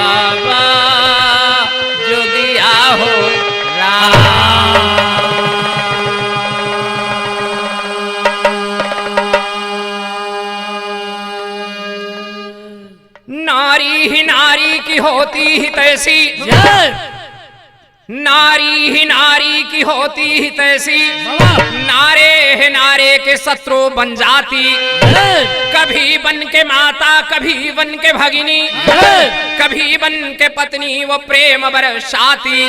बाबा जोगिया हो राम। नारी ही नारी की होती ही तैसी, नारी ही नारी की होती ही तैसी, नारे है नारे के शत्रु बन जाती। कभी बन के माता, कभी बन के भगिनी, कभी बन के पत्नी वो प्रेम बरसाती।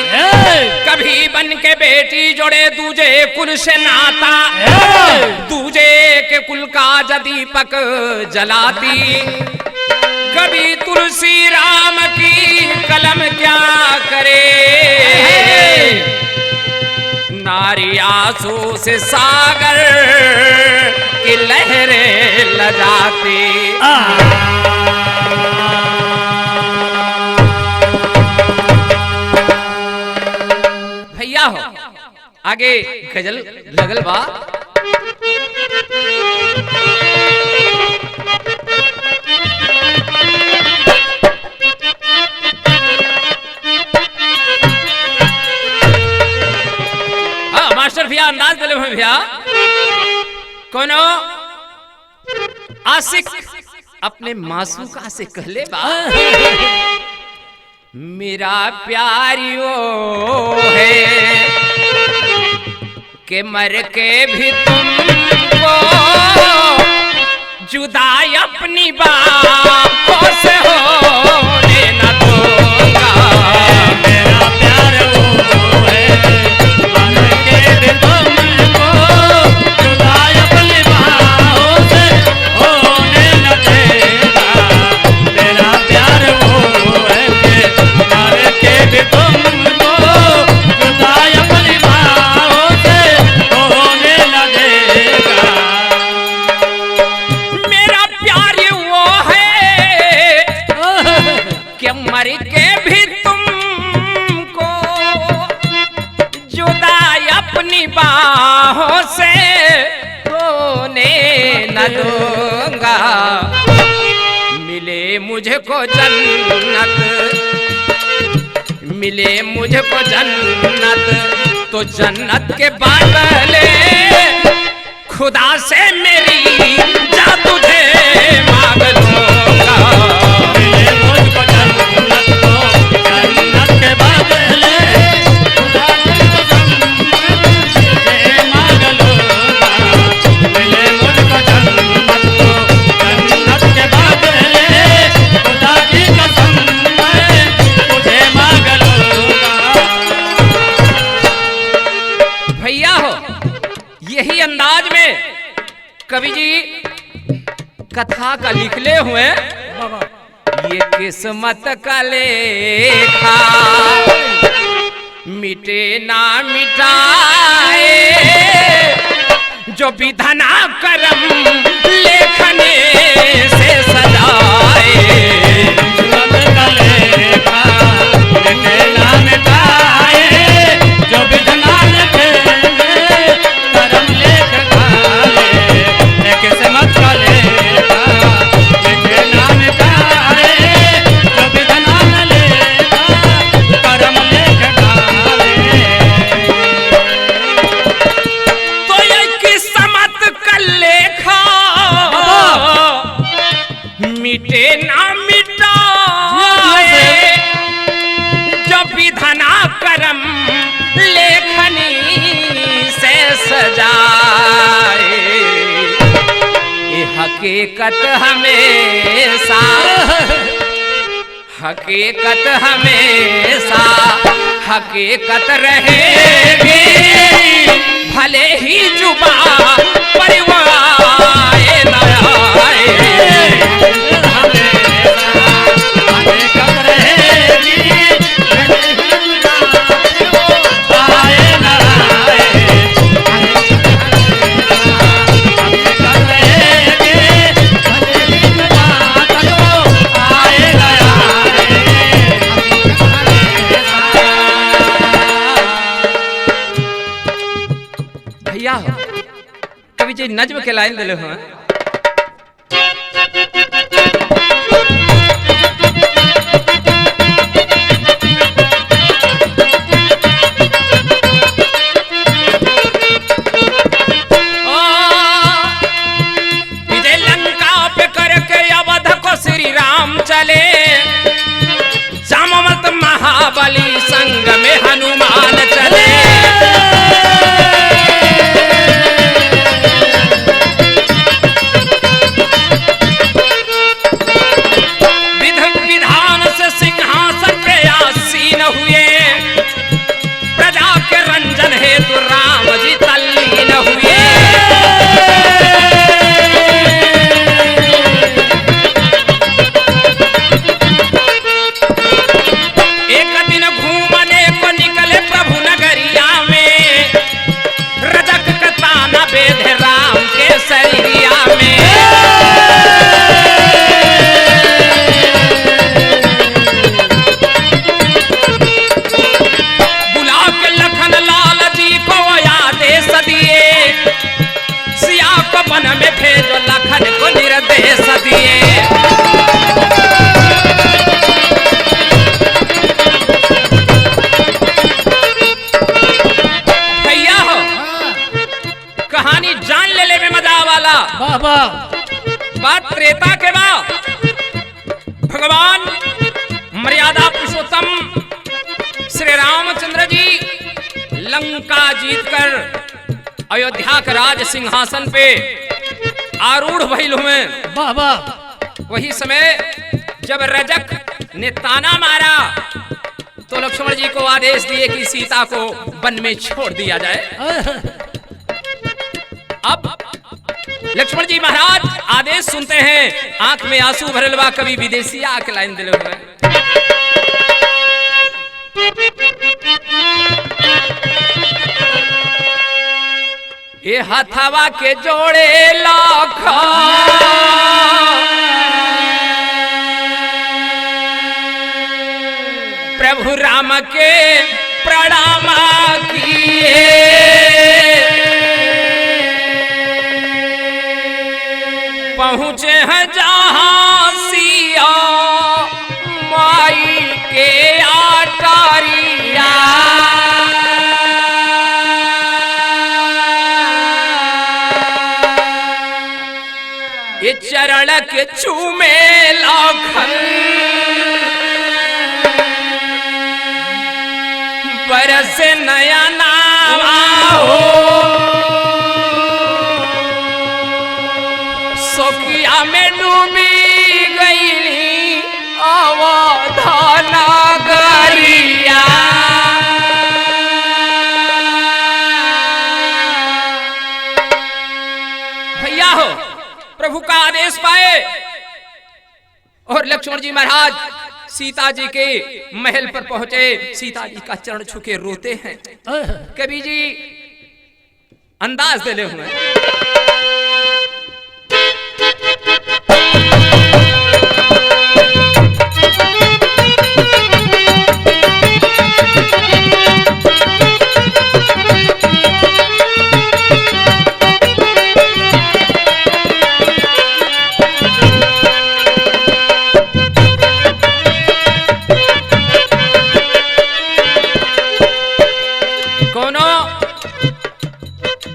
कभी बन के बेटी जोड़े दूजे कुल से नाता, दूजे के कुल का दीपक जलाती। कभी तुलसी राम की कलम क्या करे, नारी आंसू से सागर की लहरें लजाती। भैया हो आगे गजल लगल बा। मास्टर भैया अंदाज दिले भैया, कोनो आशिक अपने मासूका से कहले बा, मेरा प्यारी वो है कि मर के भी तुमको जुदाई अपनी बाहों से होने न दूंगा। मेरा प्यार वो है मर के भी तुमको जुदाई अपनी बाहों से होने न देगा। मेरा प्यार वो है कि मर के भी तुमको जुदाई अपनी बाहों से होने न देगा। मेरा प्यार वो है कि मर के भी तुमको जुदाई अपनी बाहों से होने न दूंगा। मिले मुझको जन्नत, मिले मुझको जन्नत तो जन्नत के बादले खुदा से मेरी जा तुझे मांग लूंगा। मिले मुझको जन्नत तो जन्नत के बादले खुदा से तुझे मांग लूंगा। मिले मुझको जन्नत तो जन्नत के बादले खुदा की कसम मैं तुझे मांग लूंगा। भैया हो यही अंदाज में कवि जी कथा का लिखले हुए, ये किस्मत का लेखा मिटे ना मिटाए, जो विधना करम लेखने से सजाए। किस्मत का लेखा मिटे ना मिटाए, जो विधना करम लेख डाले। किस्मत का लेखा मिटे ना मिटाए, जो विधना लेखा करम लेख डाले। तो ये किस्मत का लेखा मिटे ना मिटाए, जो विधना करम लेखनी से सजाए। ये हकीकत हमेशा, हकीकत हमेशा हकीकत रहेगी, भले ही जुबा परिवाए न आए। हकीकत रहेगी, आए न आए। भैया कवि जी नज्म के लाइन दिले हुए, बात त्रेता के बाद भगवान मर्यादा पुरुषोत्तम श्री रामचंद्र जी लंका जीतकर अयोध्या का राज सिंहासन पे आरूढ़ भइल हुए। वही समय जब रजक ने ताना मारा तो लक्ष्मण जी को आदेश दिए कि सीता को वन में छोड़ दिया जाए। अब लक्ष्मण जी महाराज आदेश सुनते हैं, आंख में आंसू भरल बा, कभी विदेशी आके लाइन दिले हुए। ये हथवा के जोड़े लाखा प्रभु राम के प्रणाम किए, पहुँचे हैं जहाँ सिया माई के आटारिया। ये चरण के चूमे लाखन बरस नया नामा हो, सोकिया में डूबी गईली अवधाना गरिया। भैया हो प्रभु का आदेश पाए और लक्ष्मण जी महाराज सीता जी के महल पर पहुंचे। सीता जी का चरण छुके रोते हैं। कवि जी अंदाज देले हुए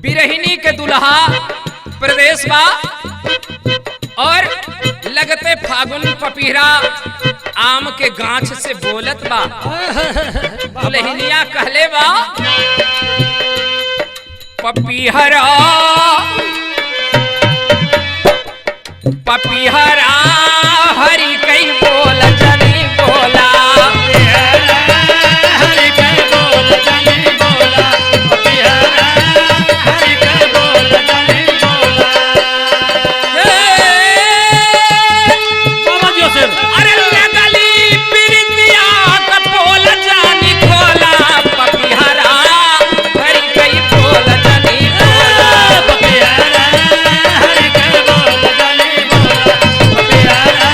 बिरहिनी के दुल्हा प्रदेश बा और लगते फागुन पपीरा आम के गाछ से बोलत बा। दुल्हनिया कहले बा पपीहरा पपीहरा हरि कई बोल जनी बोला, हरि कई बोल जनी बोला, पपीहरा हरि कई बोल जनी बोला। अरे लगली पिरिंदिया का बोल जानी खोला, पपीहरा हरि कई बोल जनी बोला, पपीहरा हरि कई बोल जनी बोला, पपीहरा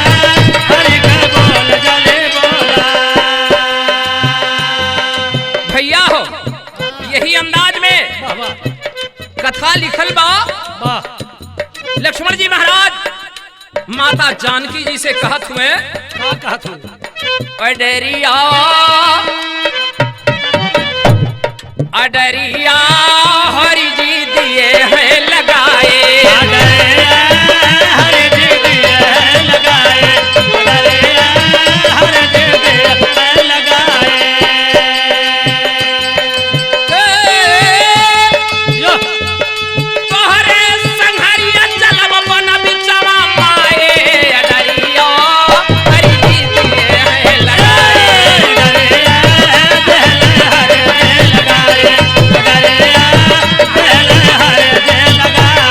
हरि कई बोल जनी बोला। भैया हो यही अंदाज में कथा लिखल बा। लक्ष्मण जी महाराज माता जानकी जी से कहत हुए, क्या कहत हुए? अडरिया अडरिया हरि जी दिए हैं लगाए, हरि जी दिए हैं लगाए, अडरिया हरि जी दिए हैं लगाए। तोहरे संघरिया चलब बन बिचवा माए, अडरिया हरि जी दिए हैं लगाए, अडरिया हरि जी लगाए, अडरिया हरि जी लगाए।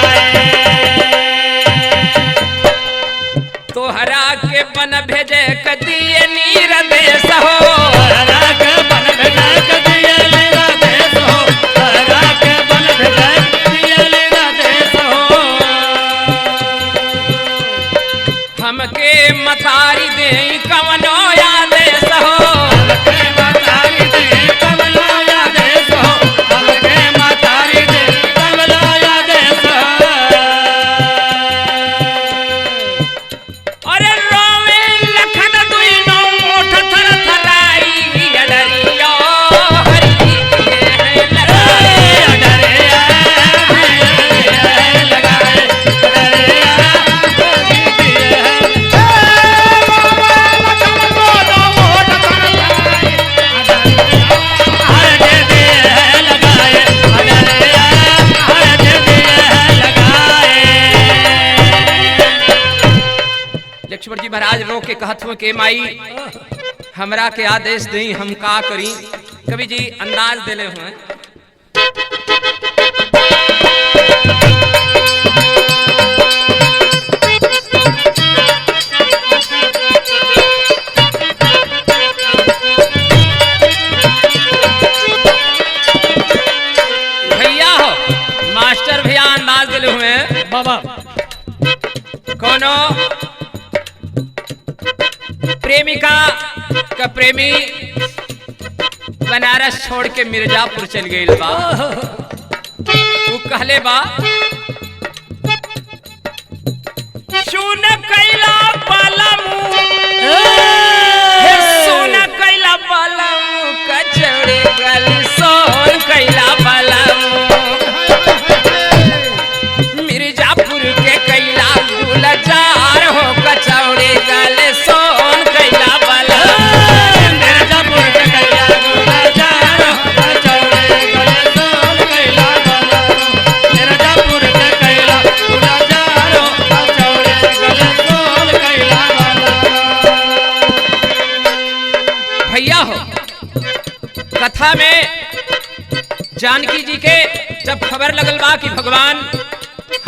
कहत हो के माई हमरा के आदेश दी हम का करी। कवि जी अंदाज दिले हुए भैया हो, मास्टर भैया अंदाज दिले हुए बाबा कोनो प्रेमिका का प्रेमी बनारस छोड़ के मिर्जापुर चल गई बा। वो कहले बा सुन कैला बालमू सुन कैला बालमू कचौड़ी गली सोन कैला बालमू मिर्जापुर के कैला गुलजार हो कचौड़ी गले सोन कैला बालमू मिर्जापुर के कैला गुलजार हो कचौड़ी गले सोन कैला बालमू मिर्जापुर के कैला गुलजार हो कचौड़ी गले सोन कैला बालमू। भैया हो, कथा में जानकी जी के जब खबर लगल बा कि भगवान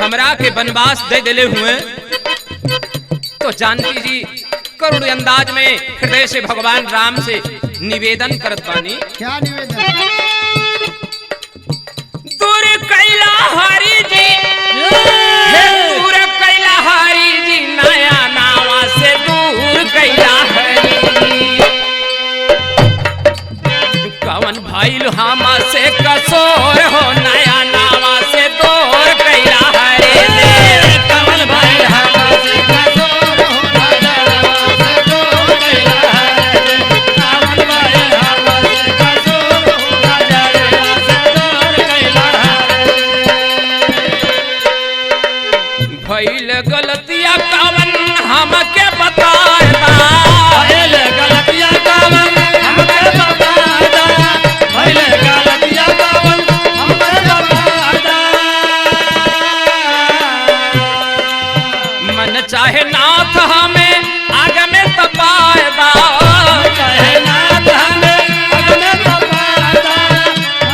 हमरा के वनवास दे दिले हुए, तो जानकी जी करुण अंदाज में हृदय से भगवान राम से निवेदन करत बानी। क्या निवेदन? दूर कैला हरि जी हे दूर कैला हरि जी नया नावा से दूर कैला हरि जी कवन भाईल हम से कसोर हो नया नावा से दूर कैला हरि जी कवन भाईल हम से कसोर हो नया नावा से दूर कैला हरि जी कवन भाईल हम से कसोर हो नया नावा से दूर कैला हरि भइल गलतिया कवन हमके बताएगा भइल गलतिया कवन हमके बताएगा भइल गलतिया कवन हमके बताएगा मन चाहे नाथ हमें आगे में तपाएगा चाहे नाथ हमें आगे में तपाएगा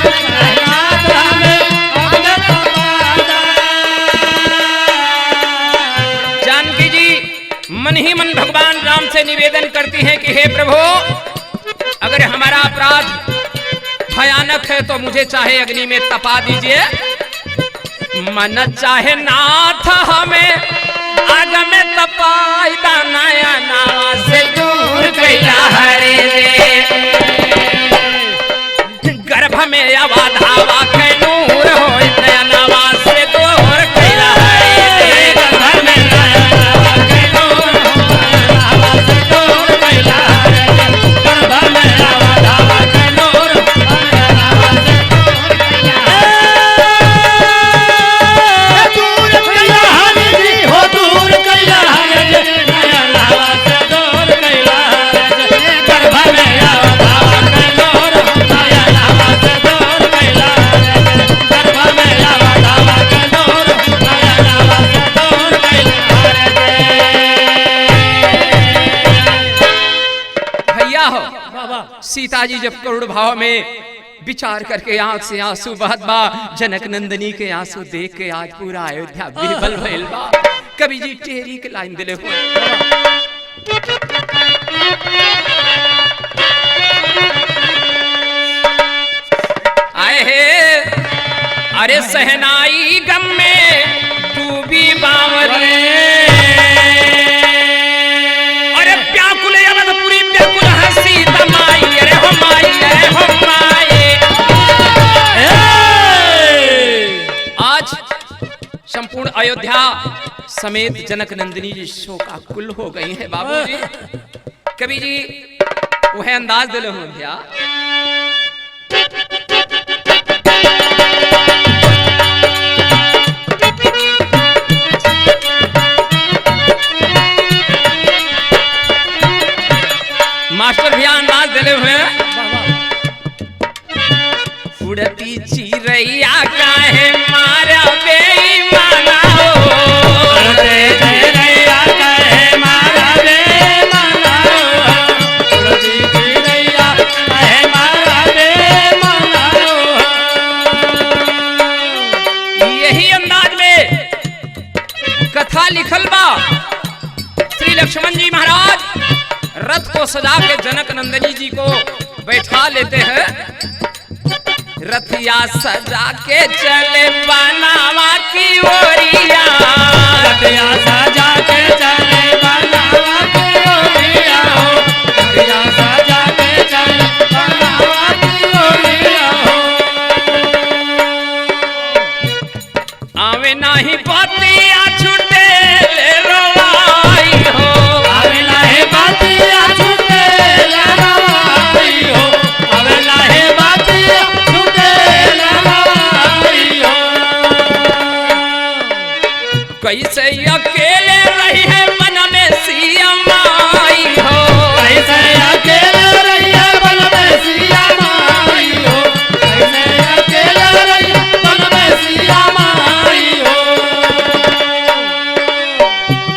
चाहे नाथ हमें आगे में तपाएगा। जानकी जी मन ही मन भगवान राम से निवेदन करती हैं कि हे प्रभु, अगर हमारा अपराध भयानक है तो मुझे चाहे अग्नि में तपा दीजिए। मन चाहे नाथ हमें आग में तपाई नया नावा से दूर कैला हरे रे गर्भ में अवाधावा के नूर हो नया नावा से दूर कैला हरे रे गर्भ में नया नावा के नूर हो नया नावा से दूर कैला हरे रे गर्भ में अवाधावा के नूर हो नया नावा से दूर कैला दूर कैला हरि जी हो दूर कैला हरि जी नया नावा से दूर कैला हरे रे गर्भ में अवाधावा के नूर हो नया नावा से दूर कैला हरे रे गर्भ में अवाधावा के नूर हो नया नावा से दूर कैला हरे रे। भैया हो, बाबा सीता जी जब करुण भाव में विचार करके आंख से आंसू बहत बा, जनक नंदनी के आंसू देख के आज पूरा अयोध्या बिरबल भइल बा। कवि जी टेरी के लाइन दिले हुए आए हे अरे सहनाई गम में डूबी बावरी अरे व्याकुल अवधपुरी व्याकुल हंसी तमाई अरे हो माई अरे हो माई। आज संपूर्ण अयोध्या समेत जनक नंदिनी जी शोकाकुल हो गई हैं बाबूजी। कवि जी वह अंदाज दिले हूं भैया मास्टर भैया अंदाज दिले हुए उड़ती चिरैया काहे मारा बेईमाना हो उड़ती चिरैया काहे मारा बेईमाना को सजा के जनक नंदनी जी को बैठा लेते हैं। रथिया सजा के चले बनावा की ओरिया, रथिया सजा के चले बनावा की ओरिया हो, रथिया सजा के चले बनावा की ओरिया हो। आवे नाही बतिया छूटे ले रोवाई हो, आवे लाहे बातिया छूटे ले रोवाई हो, आवे लाहे बातिया छूटे ले रोवाई हो। कैसे अकेले रही है मन में सिया माई हो, कैसे अकेले रही है मन में सिया माई हो, कैसे अकेले रही है मन में सिया माई हो।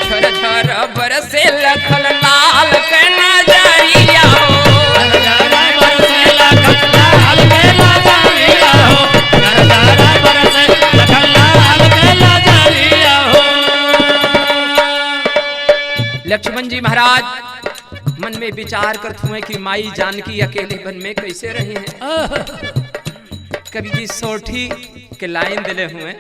झर झर बरसे लखल लाल के नजरिया हो, झरझरा बरसे लखल लाल के नजरिया हो, झरझरा बरसे लखल लाल के नजरिया हो। लक्ष्मण जी महाराज मन में विचार करते हुए कि माई जानकी अकेले वन में कैसे रही हैं। कवि जी सोठी के लाइन दिले हुए,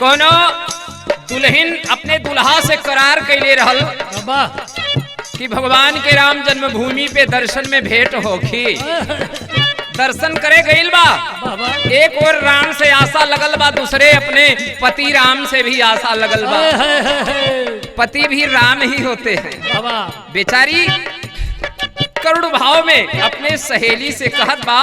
कोनो दुल्हन अपने दुल्हा से करार कैले रहल बाबा कि भगवान के राम जन्मभूमि पे दर्शन में भेंट होखी। दर्शन करे गईल बा, बाबा एक और राम से आशा लगल बा, दूसरे अपने पति राम से भी आशा लगल बा। पति भी राम ही होते हैं। बाबा बेचारी करुण भाव में अपने सहेली से कहत बा,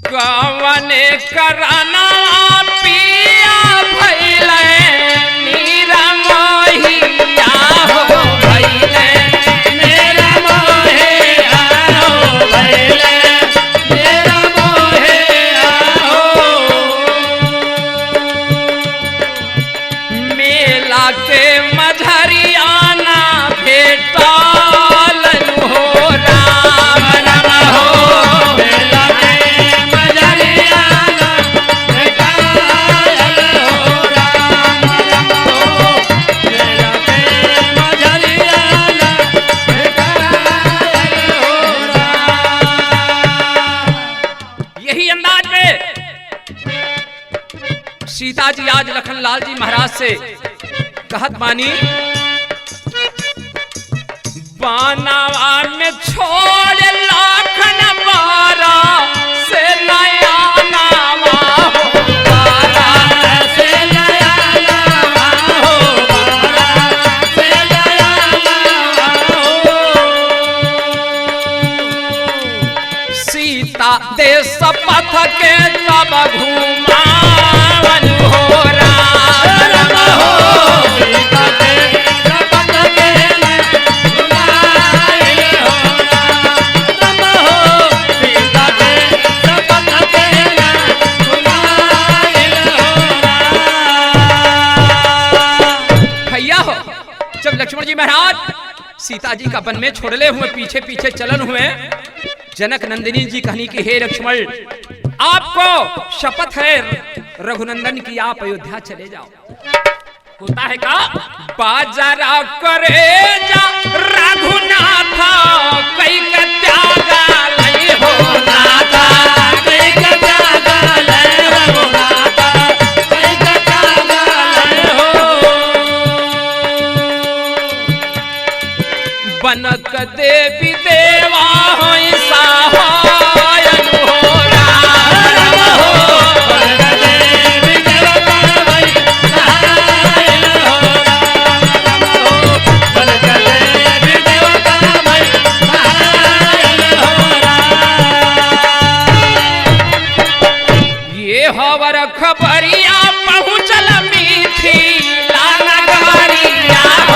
कवने कराना पिया भइले नीरा मोहिया हो भइले मेरा मोहे आओ भैले, मेरा मोहे आओ। मेला के मझरियाना भेटाल हो राम राम हो, मेला के मजरियाना भेटायल हो राम राम हो, मेला के मजरियाना भेटायल हो राम। यही अंदाज में सीता जी आज लखन लाल जी महाराज से कहत बानी, बानावा में छोड़ लाखन बारा से नया नावा हो बारा से नया लावा हो, बारा से नया लावा हो। सीता देश पथ के तब घुमावन हो राम हो, सीता के शपथ के घुमाए हो राम हो, सीता के शपथ के घुमाए हो राम। भैया हो जब लक्ष्मण जी महाराज सीता जी का वन में छोड़ले हुए पीछे पीछे चलन हुए, जनक नंदिनी जी कहनी कि हे लक्ष्मण, आपको शपथ है रघुनंदन की, आप अयोध्या चले जाओ। होता है का बाजारा करे जा रघुनाथ कई का त्यागा लई हो नाथा, कई का त्यागा लय हो नाथा, कई का त्यागा लय हो। बनक देवी देवा होई सहायन हो राम हो, बनक देवी देवता भई सहायन हो राम हो, बनक देवी देवता भई सहायन हो राम। ये हवर खबरिया पहुँचल मीठी लानगरिया हो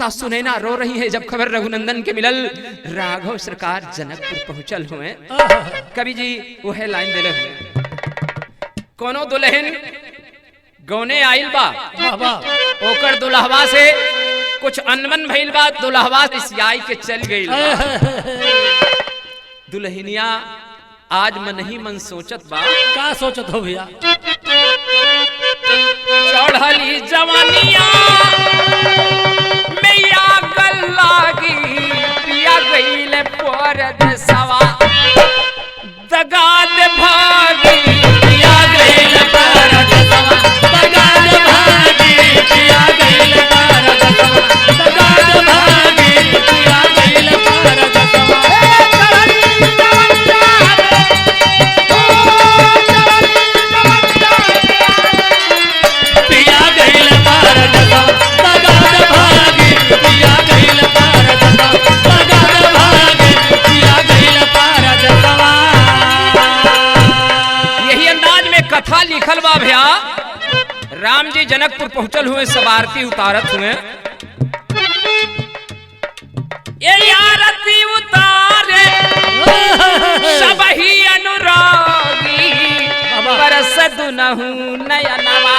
माता सुनैना रो रही है। जब खबर रघुनंदन के मिलल, राघव सरकार जनकपुर पहुंचल हुए। कवि जी वह लाइन दिले हुए, कोनो दुल्हन गौने आइल बा, ओकर दुल्हवा से कुछ अनबन भइल बा, दुल्हवा सियाई के चल गई। दुल्हनिया आज मन ही मन सोचत बा, का सोचत हो भैया? चढ़ली जवानिया मैया गल लागी, पिया गईल परदेसवा दगाद भागी, पिया गईल परदेसवा दगाद भागी, पिया गईल परदेसवा दगाद भागी, पिया गईल परदेसवा। कथा लिखल बा भैया। राम जी जनकपुर पहुंचल हुए, सब आरती उतारत हुए। ये आरती उतारे सब ही अनुरागी, बरस दुनहु नयनवा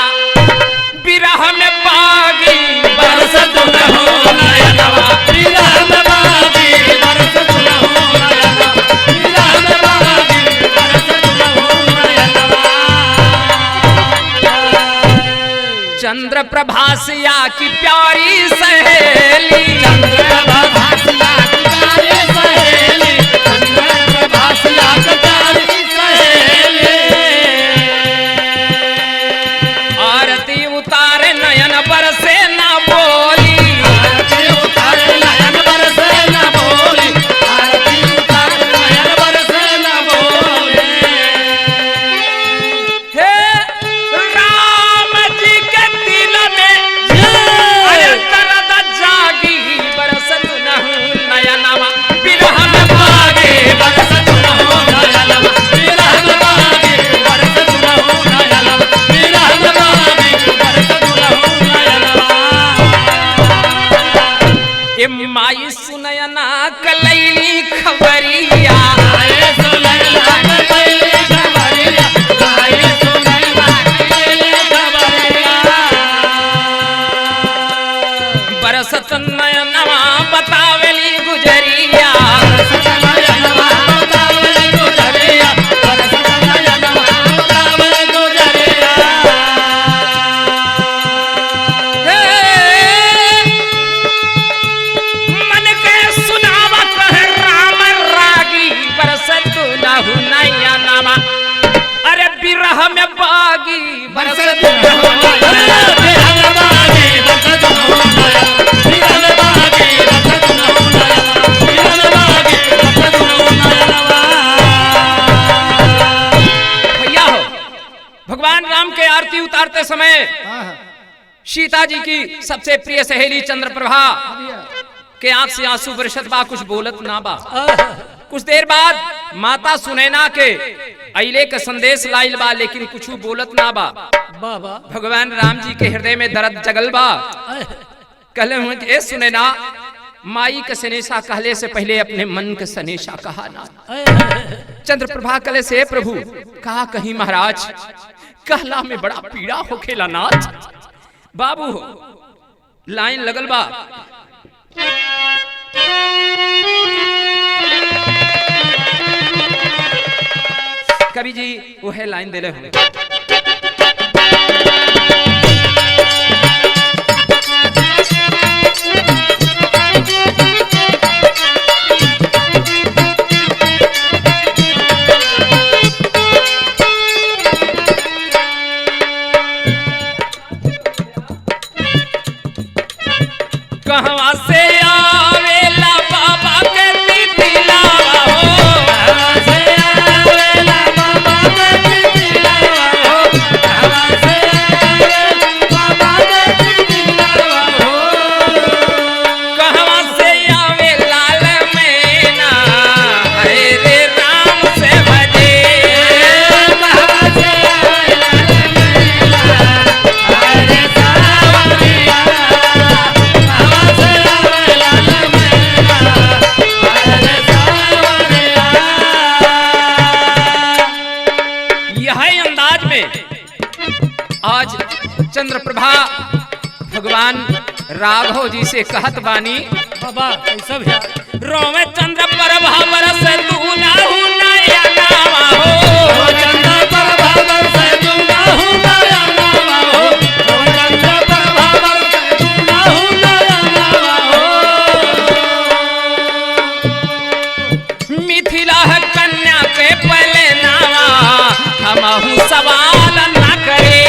बिरह में बागी, बरस दुनहु नयनवा बिरह में बागी, बरस दुनहु नयनवा बिरह में बागी, बरस दुनहु नयनवा। चंद्र प्रभासिया की प्यारी सहेली, चंद्र प्रभासिया की प्यारी सहेली, चंद्र प्रभासिया की प्यारी सहेली। आरती उतारे नयन बरसे ना बोली, आरती उतारे नयन बरसे ना बोली, आरती उतारे नयन बरसे ना बोली। हे राम जी के दिल में दर्द जागी, बरसत नहु नयनवा बिरह में बागी, बरसत नहु नयनवा बिरह में बागी, बरसत नहु नयनवा बिरह में बागी, बरसत नहु नयनवा। ये माई सुनयना कलैली खबरिया, आए सुनैना कलैली खबरिया, आए सुनैना कलैली खबरिया। बरसत नयनवा बतावेली गुजरिया, बरसत नयनवा बतावेली गुजरिया, बरसत नयनवा बतावेली गुजरिया। हे मन के सुनावत है राम रागी, बरसत नहु नयनवा अरे बिरह में बागी, बरसत नहु नयनवा बिरह में बागी, बरसत नहु नयनवा बिरह में बागी, बरसत नहु नयनवा बिरह में बागी, बरसत नहु नयनवा। भैया हो, भगवान राम के आरती उतारते समय सीता जी की सबसे प्रिय सहेली चंद्रप्रभा के आंख से आंसू बरसत बा, कुछ बोलत ना बा। कुछ देर बाद माता सुनैना के अइले का संदेश लाइल बा, लेकिन कुछ बोलत ना बा। बाबा भगवान राम जी के हृदय में दर्द जगल बा। कहले हुए कि ए सुनैना, माई के सनेशा कहले से पहले अपने मन के सनेशा कहा ना। चंद्रप्रभा कहले से प्रभु कहा कहीं महाराज, कहला में बड़ा पीड़ा होखेला नाथ। बाबू हो, लाइन लगल बा। कवि जी वह लाइन दिले हुए, कहवा से आवेला बाबा के दिलावा हो, कहवा से आवेला बाबा के दिलावा हो, कहवा से आवेला बाबा के दिलावा हो। कहवा से आवे लाल मैना, हरे रे राम से भजे। कहवा से आवेला मैना, हरे सावरिया, कहवा से चंद्रप्रभा भगवान राघव जी से कहत बानी, बाबा कैसा भैया रोवे चंद्र प्रभा बरस तू ना हूँ नया नावा हो, चंद्र प्रभा बरस तू ना हूँ नया नावा हो, चंद्र प्रभा बरस तू ना हूँ नया नावा हो। मिथिला कन्या के पहले नावा हमहु सवाल ना करे,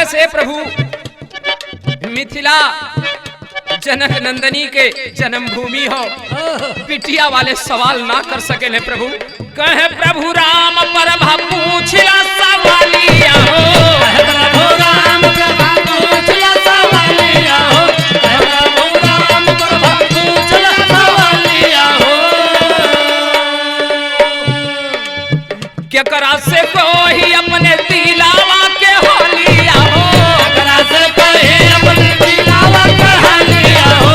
से प्रभु मिथिला जनक नंदनी के जन्मभूमि हो, पिटिया वाले सवाल ना कर सके ने प्रभु। कहे प्रभु राम प्रभा पूछला सवालिया हो, प्रभु राम प्रभा पूछला सवालिया हो, प्रभु राम प्रभा पूछला सवालिया हो। क्या करा से कोई अपने दिलावा के होलिया हो, करा से कोई अपने दिलावा के होलिया हो,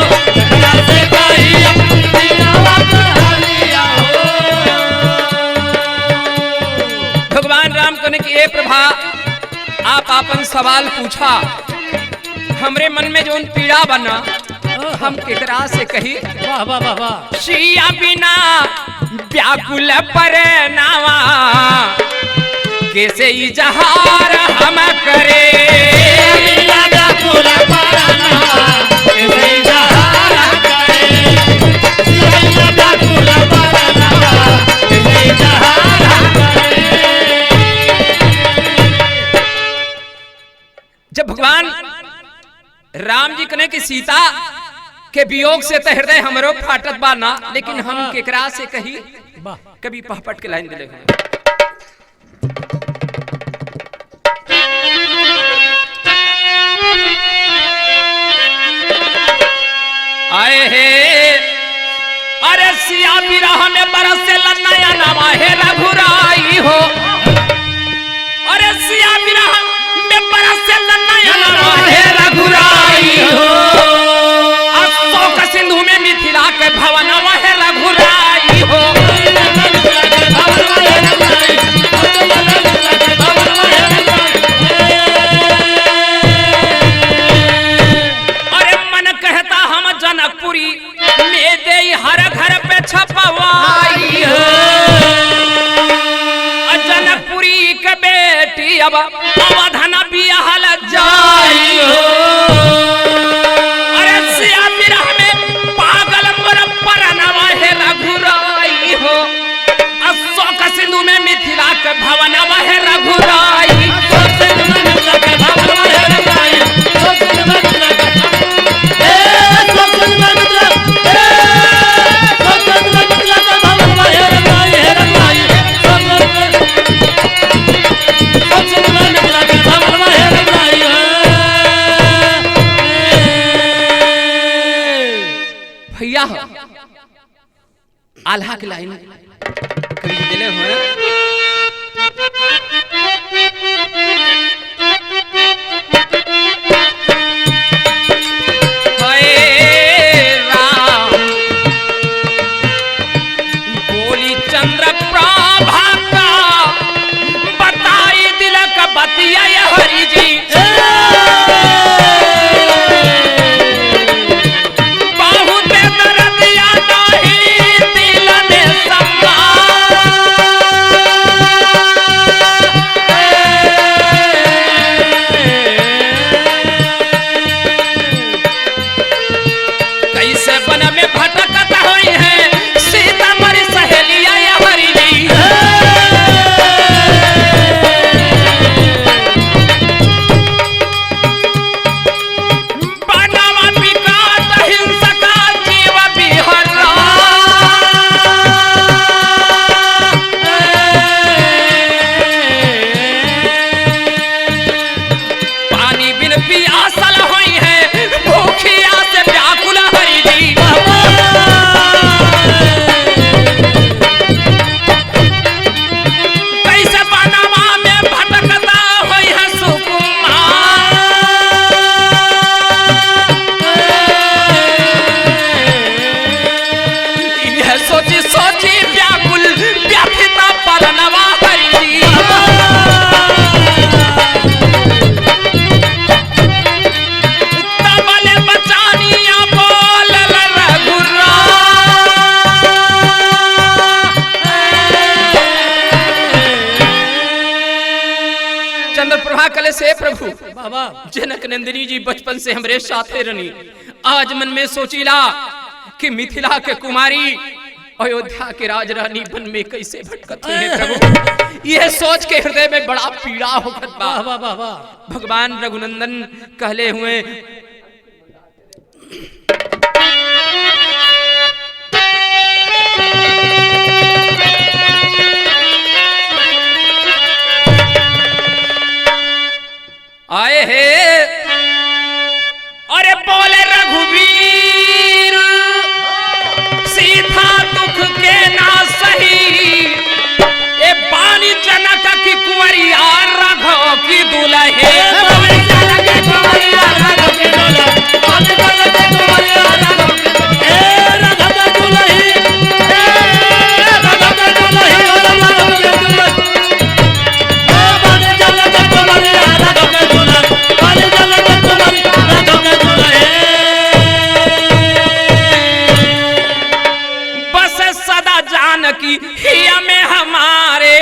करा से कोई अपने दिलावा के होलिया हो। भगवान राम कहने की ए प्रभा आप अपन सवाल पूछा, हमरे मन में जो पीड़ा बना हम केकरा से कही। वाह वाह वाह वाह। सिया बिना व्याकुल परे नावा कैसे इजहार हम करे, बिना व्याकुल परे नावा कैसे इजहार करे, बिना व्याकुल परे नावा कैसे इजहार करे। जब भगवान राम जी कहने की सीता के वियोग से तो हृदय हमरो फाटत बा ना, लेकिन हम केकरा से कही। कभी पहपट के लाइन दिले हैं, आए हे अरे सिया बिरह में बरसे नया नामा है रघुराई हो, अरे सिया बिरह में बरसे नया नामा है रघुराई हो, अशोक सिंधु में मिथिला के भवन है रघुराई हो, अरे मन कहता हम जनकपुरी में दे हर घर पे छपवाई हो, जनकपुरी के बेटी अब अवधन बियाहल जाई हो, अरे सिया बिरह में पागल मोर परनवा है रघुराई हो, अशोक सिंधु में मिथिला के भवन है रघुराई, भैया हो आल्हा की लाइन कभी दिले हो राम बोली चंद्र प्रभा का बताई दिलक बतिया हरि जी, बाबा जनक नंदिनी जी बचपन से हमरे साथे रनी। आज मन में सोचीला कि मिथिला के कुमारी अयोध्या के राज रानी बन में कैसे भटकत हुई है प्रभु। यह सोच के हृदय में बड़ा पीड़ा होखत बा। वाह वाह वाह। भगवान रघुनंदन कहले हुए आए हे अरे बोले रघुवीर सीता दुख के ना सही ए पानी जनक की कुंवरिया रघो की दुल्हे की हिया में हमारे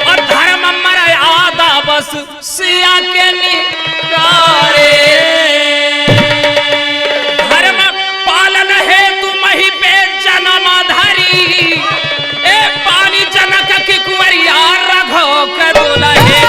और धर्म मर्यादा बस सिया के निकारे धर्म पालन है तुम ही पे जन्म धरी ए पानी जनक की कुंवरिया रघो के दुल्हे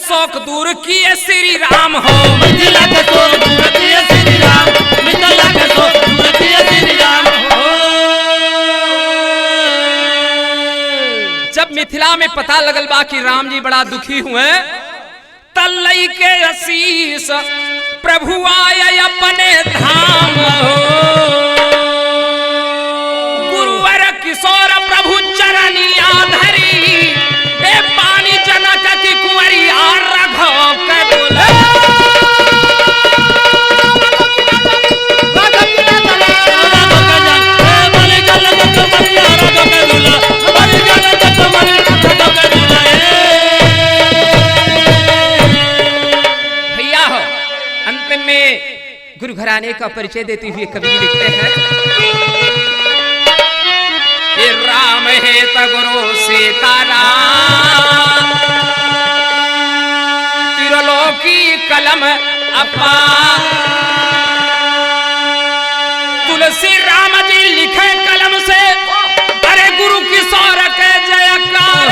शोक दूर किए श्री राम हो मिथिला का शोक दूर किए श्री राम मिथिला का शोक दूर किए श्री राम हो। जब मिथिला में पता लगल बा कि राम जी बड़ा दुखी हुए तल्लई के आशीष प्रभु आए अपने धाम हो गुरुवर किशोर प्रभु चरनिया धरी ए पानी जनक की कुंवरिया रघो के दुल्हे भैया हो अंत में गुरु घराने का परिचय देते हुए कवि लिखते हैं ये राम है त गुरु सीताराम त्रिलोकी कलम अपा तुलसी राम जी लिखे कलम से अरे गुरु किशोर के जयकार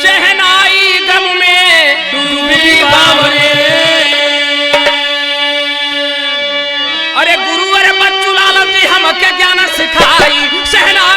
शहनाई गम में डूबी बावरे अरे गुरु अरे बच्चू लाल जी हमके ज्ञान सिखाई शहनाई